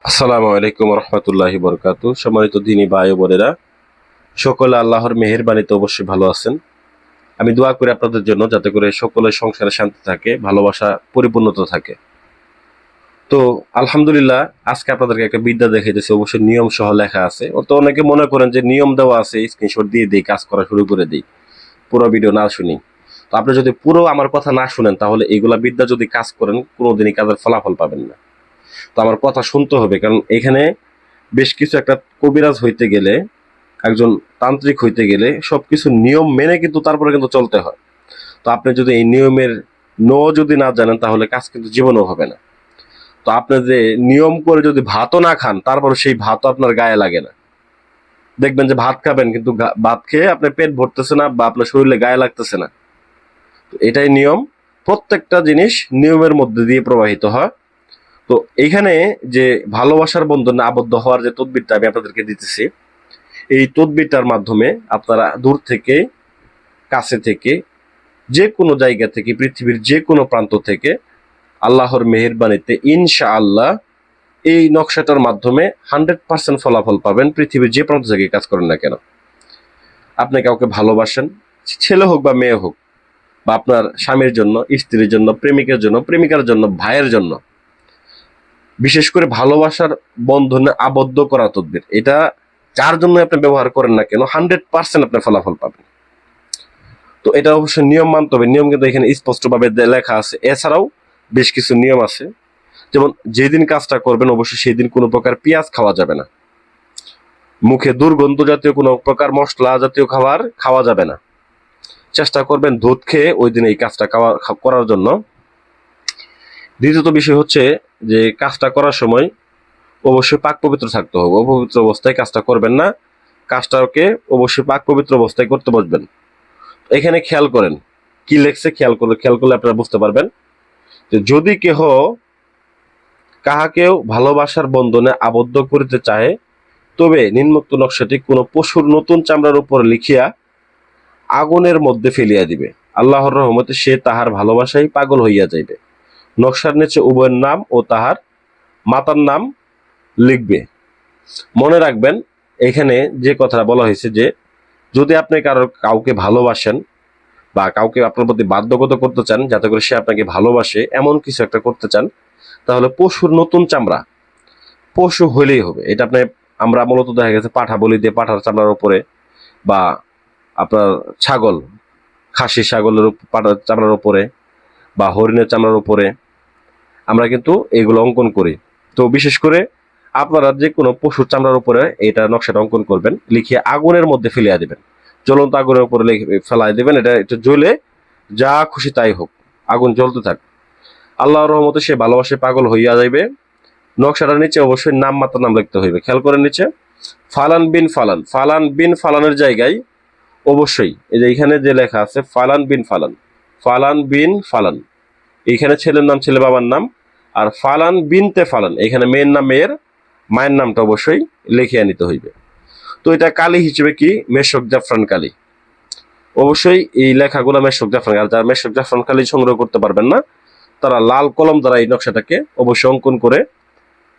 আসসালামু আলাইকুম রহমতুল্লাহি বরকাতু। সম্মানিত দিনী ভাই ও বোনেরা, সকলে আল্লাহর মেহেরবানিতে অবশ্যই ভালো আছেন। আমি দোয়া করি আপনাদের জন্য, যাতে করে সকলের সংসারে শান্তি থাকে, ভালোবাসা পরিপূর্ণতা থাকে। তো আলহামদুলিল্লাহ, আজকে আপনাদেরকে একটা বিদ্যা দেখাইতেছি, অবশ্যই নিয়ম সহ লেখা আছে। তো অনেকে মনে করেন যে নিয়ম দেওয়া আছে, স্ক্রিনশট দিয়ে দিই, কাজ করা শুরু করে দিই, পুরো ভিডিও না শুনি। তো আপনি যদি পুরো আমার কথা না শুনেন, তাহলে এইগুলা বিদ্যা যদি কাজ করেন, কোনোদিনই কাজের ফলাফল পাবেন না। তো আমার কথা শুনতে হবে, কারণ এখানে বেশ কিছু, একটা কবিরাজ হইতে গেলে, একজন তান্ত্রিক হইতে গেলে সবকিছু নিয়ম মেনে কিন্তু তারপরে কিন্তু চলতে হয়। তো আপনি যদি এই নিয়মের যদি না জানেন, তাহলে কাজ কিন্তু জীবনেও হবে না। তো আপনি যে নিয়ম করে যদি ভাতও না খান, তারপর সেই ভাতও আপনার গায়ে লাগে না। দেখবেন যে ভাত খাবেন, কিন্তু ভাত খেয়ে আপনার পেট ভরতেছে না, বা আপনার শরীরে গায়ে লাগতেছে না। তো এটাই নিয়ম। প্রত্যেকটা জিনিস নিয়মের মধ্যে দিয়ে প্রবাহিত হয়। তো এইখানে যে ভালোবাসার বন্ধনে আবদ্ধ হওয়ার যে তদবিরটা আমি আপনাদেরকে দিতেছি, এই তদবিরটার মাধ্যমে আপনারা দূর থেকে, কাছে থেকে, যে কোনো জায়গা থেকে, পৃথিবীর যে কোনো প্রান্ত থেকে, আল্লাহর মেহেরবানিতে ইনশাআল্লাহ এই নকশাটার মাধ্যমে 100% ফলাফল পাবেন। পৃথিবীর যে প্রান্ত থেকে কাজ করেন না কেন, আপনি কাউকে ভালোবাসেন, ছেলে হোক বা মেয়ে হোক, বা আপনার স্বামীর জন্য, স্ত্রীর জন্য, প্রেমিকের জন্য, প্রেমিকার জন্য, ভাইয়ের জন্য, বিশেষ করে ভালোবাসার বন্ধনে আবদ্ধ করা তদবির, এটা যার জন্য আপনি ব্যবহার করেন না কেন, 100% আপনার ফলাফল পাবেন। তো এটা অবশ্যই নিয়ম মানতে হবে। নিয়ম কিন্তু এখানে স্পষ্টভাবে লেখা আছে। এছাড়াও বেশ কিছু নিয়ম আছে, যেমন যেদিন কাজটা করবেন, অবশ্যই সেই দিন কোনো প্রকার পেঁয়াজ খাওয়া যাবে না। মুখে দুর্গন্ধ জাতীয় কোনো প্রকার মশলা জাতীয় খাবার খাওয়া যাবে না। চেষ্টা করবেন দুধ খেয়ে ওই দিন এই কাজটা করার জন্য। দ্বিতীয়ত বিষয় হচ্ছে যে কাজটা করার সময় অবশ্যই পাক পবিত্র থাকতে হবে। অপবিত্র অবস্থায় কাজটা করবেন না। কাজটাকে অবশ্যই পাক পবিত্র অবস্থায় করতে বসবেন। এখানে খেয়াল করেন কি লেখছে, খেয়াল করলে আপনারা বুঝতে পারবেন যে যদি কেহ কাহাকেও ভালোবাসার বন্ধনে আবদ্ধ করিতে চাহে, তবে নিম্নোক্ত নকশাটি কোনো পশুর নতুন চামড়ার উপর লিখিয়া আগুনের মধ্যে ফেলিয়া দিবে। আল্লাহর রহমতে সে তাহার ভালোবাসায় পাগল হইয়া যাইবে। নকশার নিচে উভয়ের নাম ও তাহার মাতার নাম লিখবে। মনে রাখবেন, এখানে যে কথাটা বলা হয়েছে যে যদি আপনি কাউকে ভালোবাসেন, বা কাউকে আপনার প্রতি বাধ্যগত করতে চান, যাতে করে সে আপনাকে ভালোবাসে, এমন কিছু একটা করতে চান, তাহলে পশুর নতুন চামড়া, পশু হলেই হবে। এটা আমরা মূলত দেখা গেছে পাঠা বলি দিয়ে পাঠার চামড়ার উপরে, বা আপনার ছাগল, খাসি ছাগলের পাঠার চামড়ার উপরে, বা হরিণের চামড়ার উপরে আমরা কিন্তু এগুলো অঙ্কন করি। তো বিশেষ করে আপনারা যে কোনো পশুর চামড়ার উপরে এটা নকশাটা অঙ্কন করবেন, লিখিয়ে আগুনের মধ্যে ফেলিয়া দেবেন। জ্বলন্ত আগুনের উপরে ফেলাই দেবেন। এটা জ্বলে যা খুশি তাই হোক, আগুন জ্বলতে থাক। আল্লাহর রহমতে সে ভালোবাসে পাগল হইয়া যাইবে। নকশাটার নিচে অবশ্যই নাম মাত্র নাম লিখতে হইবে। খেয়াল করেন নিচে ফালান বিন ফালান, ফালান বিন ফালানের জায়গায় অবশ্যই এই যে এখানে যে লেখা আছে ফালান বিন ফালান, ফালান বিন ফালান, এইখানে ছেলের নাম ছেলে বাবার নাম, আর ফালান বিনতে ফালান, এখানে মেয়ের নাম মেয়ের, মায়ের নামটা অবশ্যই লিখিয়ে নিতে হইবে। তো এটা কালি হিসেবে কি মেশক জাফরান কালি। অবশ্যই এই লেখাগুলো মেশক জাফরান, আর যারা মেশক জাফরান কালি সংগ্রহ করতে পারবেন না, তারা লাল কলম দ্বারা এই নকশাটাকে অবশ্যই অঙ্কন করে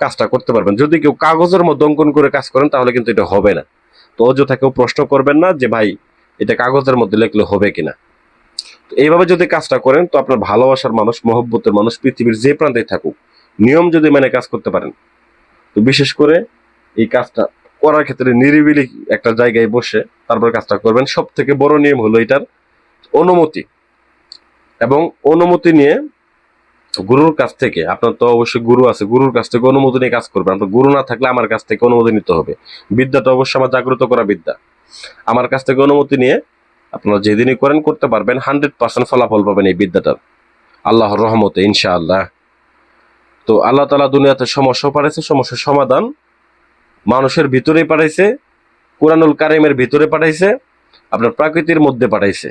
কাজটা করতে পারবেন। যদি কেউ কাগজের মধ্যে অঙ্কন করে কাজ করেন, তাহলে কিন্তু এটা হবে না। তো অযথা কেউ প্রশ্ন করবেন না যে ভাই এটা কাগজের মধ্যে লিখলে হবে কিনা। তো এইভাবে যদি কাজটা করেন, তো আপনার ভালোবাসার মানুষ, মহব্বতের মানুষ পৃথিবীর যে প্রান্তেই থাকুক, নিয়ম যদি মেনে কাজ করতে পারেন, তো বিশেষ করে এই কাজটা করার ক্ষেত্রে নিরিবিলি একটা জায়গায় বসে তারপর কাজটা করবেন। সব থেকে বড় নিয়ম হলো এটার অনুমতি, এবং অনুমতি নিয়ে গুরুর কাছ থেকে, আপনার তো অবশ্যই গুরু আছে, গুরুর কাছ থেকে অনুমতি নিয়ে কাজ করবেন। আপনার গুরু না থাকলে আমার কাছ থেকে অনুমতি নিতে হবে। বিদ্যাটা অবশ্যই আমার জাগ্রত করা বিদ্যা। আমার কাছ থেকে অনুমতি নিয়ে আপনারা যেদিনই করেন করতে পারবেন, 100% ফলাফল পাবেন এই বিদ্যাটার, আল্লাহর রহমতে ইনশাআল্লাহ। তো আল্লাহ তাআলা দুনিয়াতে সমস্যা পাঠাইছে, সমস্যার সমাধান মানুষের ভিতরেই পাঠাইছে, কুরআনুল কারীমের ভিতরে পাঠাইছে, আপনার প্রকৃতির মধ্যে পাঠাইছে।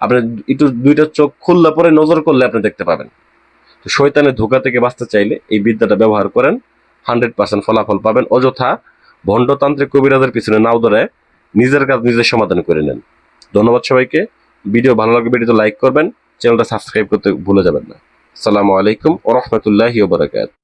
আপনি একটু দুইটা চোখ খুললে পরে নজর করলে আপনি দেখতে পাবেন। তো শয়তানের ধোঁকা থেকে বাঁচতে চাইলে এই বিদ্যাটা ব্যবহার করেন, 100% ফলাফল পাবেন। অযথা ভণ্ডতান্ত্রিক কবিরাজের পিছনে নাও ধরে নিজের কাজ নিজের সমাধান করে নেন। ধন্যবাদ সবাইকে। ভিডিও ভালো লাগলে ভিডিওতে লাইক করবেন, চ্যানেলটা সাবস্ক্রাইব করতে ভুলে যাবেন না। আসসালামু আলাইকুম ওয়া রাহমাতুল্লাহি ওয়া বারাকাতুহু।